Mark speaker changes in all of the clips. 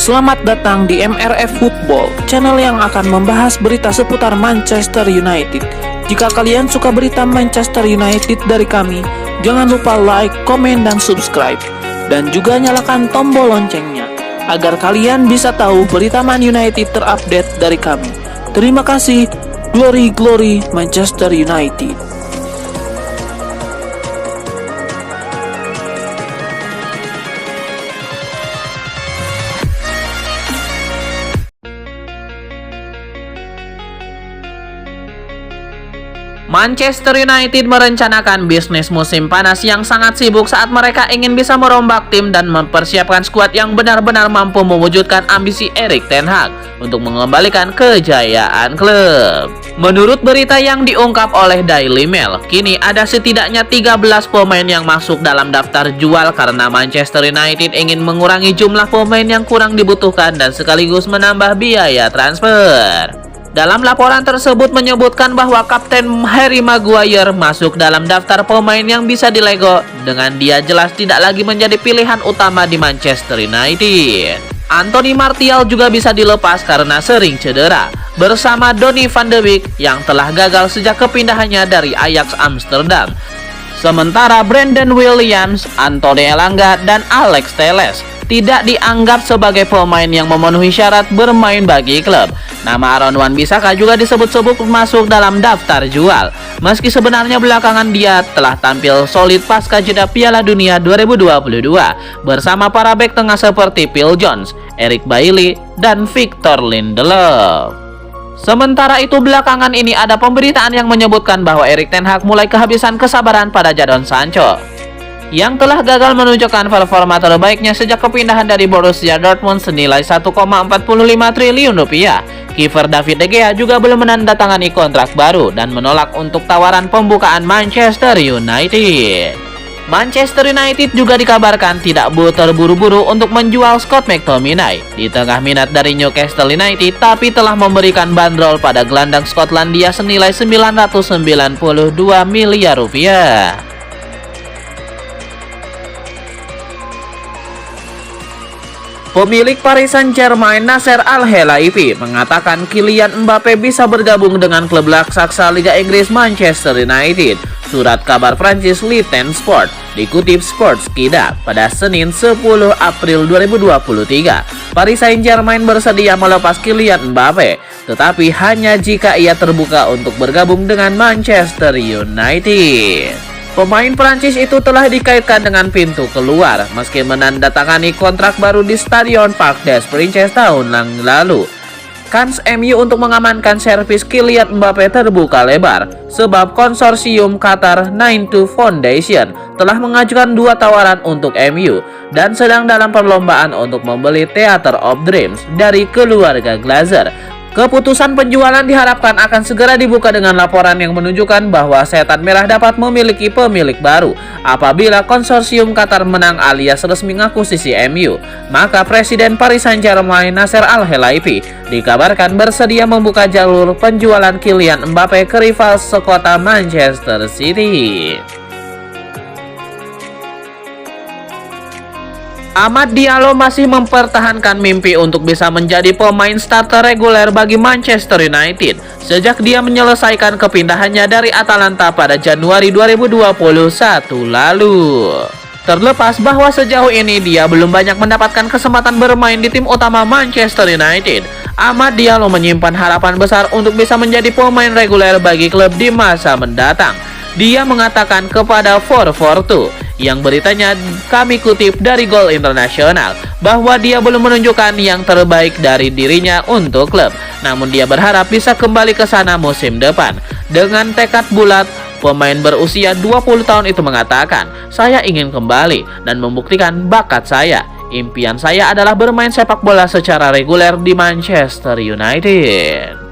Speaker 1: Selamat datang di MRF Football, channel yang akan membahas berita seputar Manchester United. Jika kalian suka berita Manchester United dari kami, jangan lupa like, komen, dan subscribe. Dan juga nyalakan tombol loncengnya, agar kalian bisa tahu berita Man United terupdate dari kami. Terima kasih, Glory Glory Manchester United.
Speaker 2: Manchester United merencanakan bisnis musim panas yang sangat sibuk saat mereka ingin bisa merombak tim dan mempersiapkan skuad yang benar-benar mampu mewujudkan ambisi Erik ten Hag untuk mengembalikan kejayaan klub. Menurut berita yang diungkap oleh Daily Mail, kini ada setidaknya 13 pemain yang masuk dalam daftar jual karena Manchester United ingin mengurangi jumlah pemain yang kurang dibutuhkan dan sekaligus menambah biaya transfer. Dalam laporan tersebut menyebutkan bahwa Kapten Harry Maguire masuk dalam daftar pemain yang bisa dilego, dengan dia jelas tidak lagi menjadi pilihan utama di Manchester United. Anthony Martial juga bisa dilepas karena sering cedera, bersama Donny van de Beek yang telah gagal sejak kepindahannya dari Ajax Amsterdam. Sementara Brandon Williams, Anthony Elanga, dan Alex Telles tidak dianggap sebagai pemain yang memenuhi syarat bermain bagi klub. Nama Aaron Wan-Bissaka juga disebut-sebut masuk dalam daftar jual, meski sebenarnya belakangan dia telah tampil solid pasca jeda Piala Dunia 2022 bersama para bek tengah seperti Phil Jones, Eric Bailly, dan Victor Lindelof. Sementara itu belakangan ini ada pemberitaan yang menyebutkan bahwa Erik ten Hag mulai kehabisan kesabaran pada Jadon Sancho yang telah gagal menunjukkan performa terbaiknya sejak kepindahan dari Borussia Dortmund senilai 1,45 triliun rupiah. Kiper David De Gea juga belum menandatangani kontrak baru dan menolak untuk tawaran pembukaan Manchester United. Manchester United juga dikabarkan tidak terburu-buru untuk menjual Scott McTominay di tengah minat dari Newcastle United, tapi telah memberikan bandrol pada gelandang Skotlandia senilai 992 miliar rupiah. Pemilik Paris Saint-Germain Nasser Al-Khelaifi mengatakan Kylian Mbappe bisa bergabung dengan klub raksasa Liga Inggris Manchester United. Surat kabar Prancis Le Temps Sport dikutip Sportskida pada Senin 10 April 2023. Paris Saint-Germain bersedia melepas Kylian Mbappe, tetapi hanya jika ia terbuka untuk bergabung dengan Manchester United. Pemain Prancis itu telah dikaitkan dengan pintu keluar meski menandatangani kontrak baru di Stadion Parc des Princes tahun lalu. Kans MU untuk mengamankan servis Kylian Mbappe terbuka lebar sebab konsorsium Qatar 92 Foundation telah mengajukan 2 tawaran untuk MU dan sedang dalam perlombaan untuk membeli Theatre of Dreams dari keluarga Glazer. Keputusan penjualan diharapkan akan segera dibuka dengan laporan yang menunjukkan bahwa Setan Merah dapat memiliki pemilik baru. Apabila konsorsium Qatar menang alias resmi ngakuisisi MU, maka Presiden Paris Saint-Germain Nasser Al-Khelaifi dikabarkan bersedia membuka jalur penjualan Kylian Mbappe ke rival sekota Manchester City. Amad Diallo masih mempertahankan mimpi untuk bisa menjadi pemain starter reguler bagi Manchester United sejak dia menyelesaikan kepindahannya dari Atalanta pada Januari 2021 lalu. Terlepas bahwa sejauh ini dia belum banyak mendapatkan kesempatan bermain di tim utama Manchester United, Amad Diallo menyimpan harapan besar untuk bisa menjadi pemain reguler bagi klub di masa mendatang. Dia mengatakan kepada 442 yang beritanya kami kutip dari Goal International bahwa dia belum menunjukkan yang terbaik dari dirinya untuk klub, namun dia berharap bisa kembali ke sana musim depan. Dengan tekad bulat, pemain berusia 20 tahun itu mengatakan, saya ingin kembali dan membuktikan bakat saya. Impian saya adalah bermain sepak bola secara reguler di Manchester United.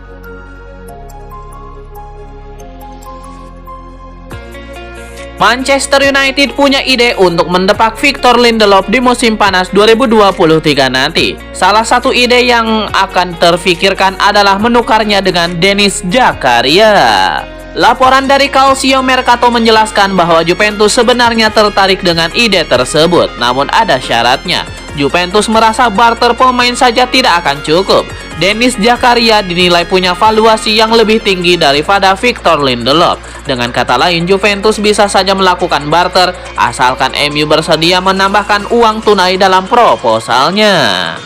Speaker 2: Manchester United punya ide untuk mendepak Victor Lindelof di musim panas 2023 nanti. Salah satu ide yang akan terfikirkan adalah menukarnya dengan Denis Zakaria. Laporan dari Calcio Mercato menjelaskan bahwa Juventus sebenarnya tertarik dengan ide tersebut, namun ada syaratnya. Juventus merasa barter pemain saja tidak akan cukup. Denis Zakaria dinilai punya valuasi yang lebih tinggi daripada Victor Lindelof. Dengan kata lain, Juventus bisa saja melakukan barter asalkan MU bersedia menambahkan uang tunai dalam proposalnya.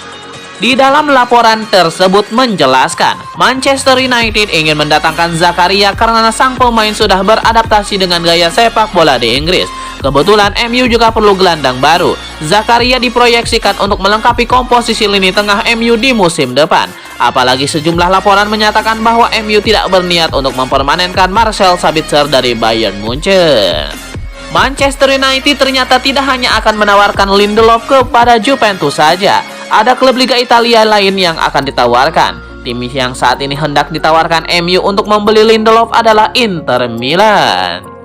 Speaker 2: Di dalam laporan tersebut menjelaskan, Manchester United ingin mendatangkan Zakaria karena sang pemain sudah beradaptasi dengan gaya sepak bola di Inggris. Kebetulan MU juga perlu gelandang baru. Zakaria diproyeksikan untuk melengkapi komposisi lini tengah MU di musim depan. Apalagi sejumlah laporan menyatakan bahwa MU tidak berniat untuk mempermanenkan Marcel Sabitzer dari Bayern Munchen. Manchester United ternyata tidak hanya akan menawarkan Lindelof kepada Juventus saja. Ada klub Liga Italia lain yang akan ditawarkan. Tim yang saat ini hendak ditawarkan MU untuk membeli Lindelof adalah Inter Milan.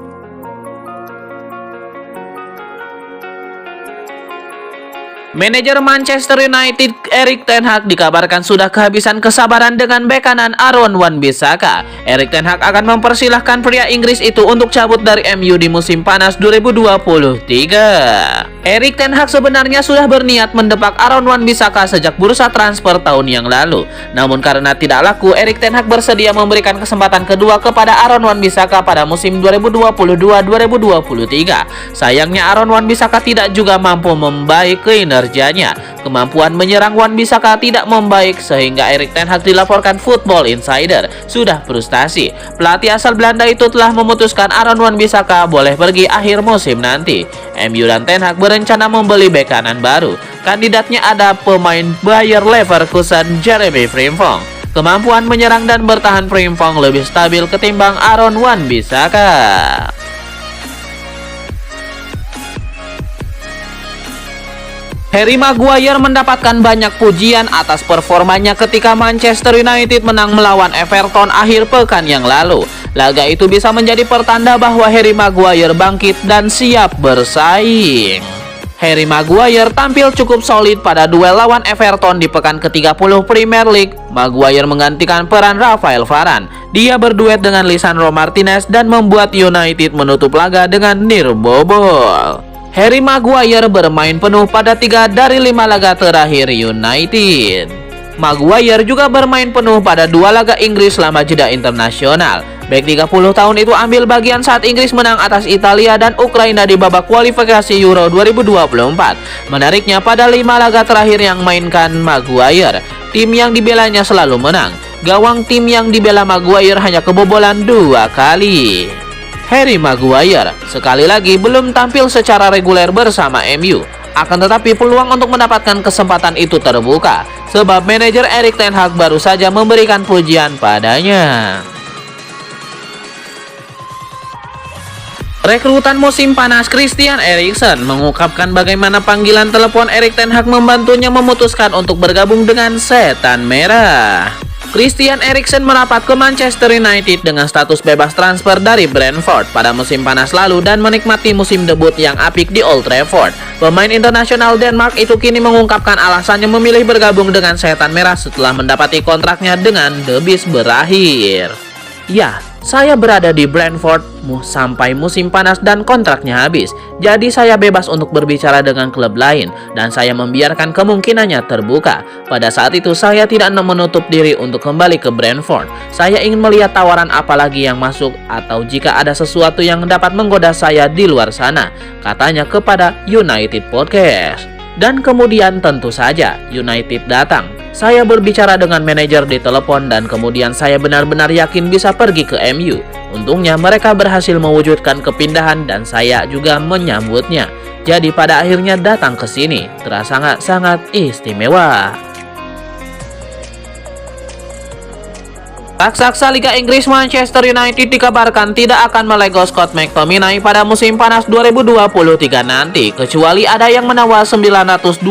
Speaker 2: Manajer Manchester United Erik ten Hag dikabarkan sudah kehabisan kesabaran dengan bek kanan Aaron Wan-Bissaka. Erik ten Hag akan mempersilahkan pria Inggris itu untuk cabut dari MU di musim panas 2023. Erik ten Hag sebenarnya sudah berniat mendepak Aaron Wan-Bissaka sejak bursa transfer tahun yang lalu. Namun karena tidak laku, Erik ten Hag bersedia memberikan kesempatan kedua kepada Aaron Wan-Bissaka pada musim 2022-2023. Sayangnya Aaron Wan-Bissaka tidak juga mampu membaik kinerjanya. Kemampuan menyerang Wan-Bissaka tidak membaik sehingga Erik ten Hag dilaporkan Football Insider sudah frustasi. Pelatih asal Belanda itu telah memutuskan Aaron Wan-Bissaka boleh pergi akhir musim nanti. MU dan ten Hag berencana membeli bek kanan baru. Kandidatnya ada pemain Bayer Leverkusen Jeremy Frimpong. Kemampuan menyerang dan bertahan Frimpong lebih stabil ketimbang Aaron Wan-Bissaka. Harry Maguire mendapatkan banyak pujian atas performanya ketika Manchester United menang melawan Everton akhir pekan yang lalu. Laga itu bisa menjadi pertanda bahwa Harry Maguire bangkit dan siap bersaing. Harry Maguire tampil cukup solid pada duel lawan Everton di pekan ke-30 Premier League. Maguire menggantikan peran Rafael Varane. Dia berduet dengan Lisandro Martinez dan membuat United menutup laga dengan nirbobol. Harry Maguire bermain penuh pada 3 dari 5 laga terakhir United. Maguire juga bermain penuh pada 2 laga Inggris selama jeda internasional. Bek 30 tahun itu ambil bagian saat Inggris menang atas Italia dan Ukraina di babak kualifikasi Euro 2024. Menariknya, pada 5 laga terakhir yang mainkan Maguire, tim yang dibelanya selalu menang. Gawang tim yang dibela Maguire hanya kebobolan 2 kali. Harry Maguire sekali lagi belum tampil secara reguler bersama MU. Akan tetapi peluang untuk mendapatkan kesempatan itu terbuka, sebab manajer Erik ten Hag baru saja memberikan pujian padanya. Rekrutan musim panas Christian Eriksen mengungkapkan bagaimana panggilan telepon Erik ten Hag membantunya memutuskan untuk bergabung dengan Setan Merah. Christian Eriksen merapat ke Manchester United dengan status bebas transfer dari Brentford pada musim panas lalu dan menikmati musim debut yang apik di Old Trafford. Pemain internasional Denmark itu kini mengungkapkan alasannya memilih bergabung dengan Setan Merah setelah mendapati kontraknya dengan The Beast berakhir. Ya, saya berada di Brentford sampai musim panas dan kontraknya habis. Jadi saya bebas untuk berbicara dengan klub lain dan saya membiarkan kemungkinannya terbuka. Pada saat itu saya tidak menutup diri untuk kembali ke Brentford. Saya ingin melihat tawaran apa lagi yang masuk atau jika ada sesuatu yang dapat menggoda saya di luar sana, katanya kepada United Podcast. Dan kemudian tentu saja United datang. Saya berbicara dengan manajer di telepon dan kemudian saya benar-benar yakin bisa pergi ke MU. Untungnya mereka berhasil mewujudkan kepindahan dan saya juga menyambutnya. Jadi pada akhirnya datang ke sini. Terasa sangat istimewa. Raksasa Liga Inggris Manchester United dikabarkan tidak akan melego Scott McTominay pada musim panas 2023 nanti, kecuali ada yang menawar 925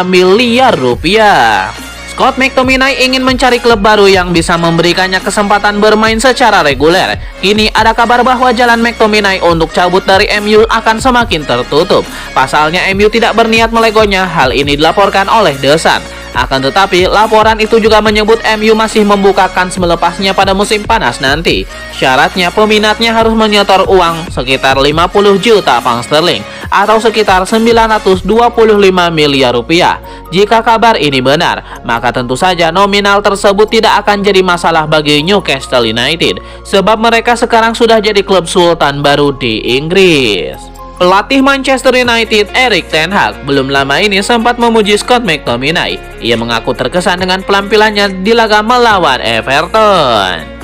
Speaker 2: miliar rupiah. Scott McTominay ingin mencari klub baru yang bisa memberikannya kesempatan bermain secara reguler. Kini ada kabar bahwa jalan McTominay untuk cabut dari MU akan semakin tertutup. Pasalnya MU tidak berniat melegonya, hal ini dilaporkan oleh The Sun. Akan tetapi, laporan itu juga menyebut MU masih membuka kans melepasnya pada musim panas nanti. Syaratnya, peminatnya harus menyetor uang sekitar 50 juta pound sterling atau sekitar 925 miliar rupiah. Jika kabar ini benar, maka tentu saja nominal tersebut tidak akan jadi masalah bagi Newcastle United, sebab mereka sekarang sudah jadi klub sultan baru di Inggris. Pelatih Manchester United Erik ten Hag belum lama ini sempat memuji Scott McTominay. Ia mengaku terkesan dengan penampilannya di laga melawan Everton.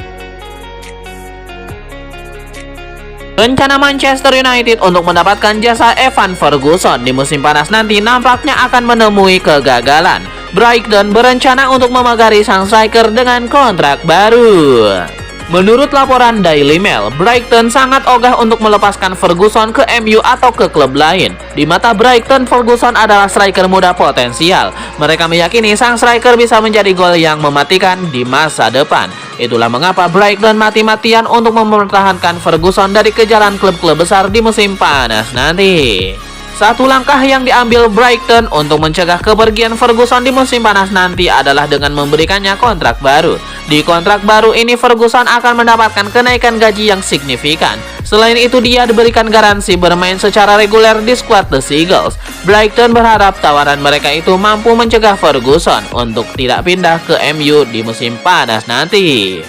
Speaker 2: Rencana Manchester United untuk mendapatkan jasa Evan Ferguson di musim panas nanti nampaknya akan menemui kegagalan. Brighton berencana untuk memagari sang striker dengan kontrak baru. Menurut laporan Daily Mail, Brighton sangat ogah untuk melepaskan Ferguson ke MU atau ke klub lain. Di mata Brighton, Ferguson adalah striker muda potensial. Mereka meyakini sang striker bisa menjadi gol yang mematikan di masa depan. Itulah mengapa Brighton mati-matian untuk mempertahankan Ferguson dari kejaran klub-klub besar di musim panas nanti. Satu langkah yang diambil Brighton untuk mencegah kepergian Ferguson di musim panas nanti adalah dengan memberikannya kontrak baru. Di kontrak baru ini Ferguson akan mendapatkan kenaikan gaji yang signifikan. Selain itu dia diberikan garansi bermain secara reguler di skuad The Seagulls. Brighton berharap tawaran mereka itu mampu mencegah Ferguson untuk tidak pindah ke MU di musim panas nanti.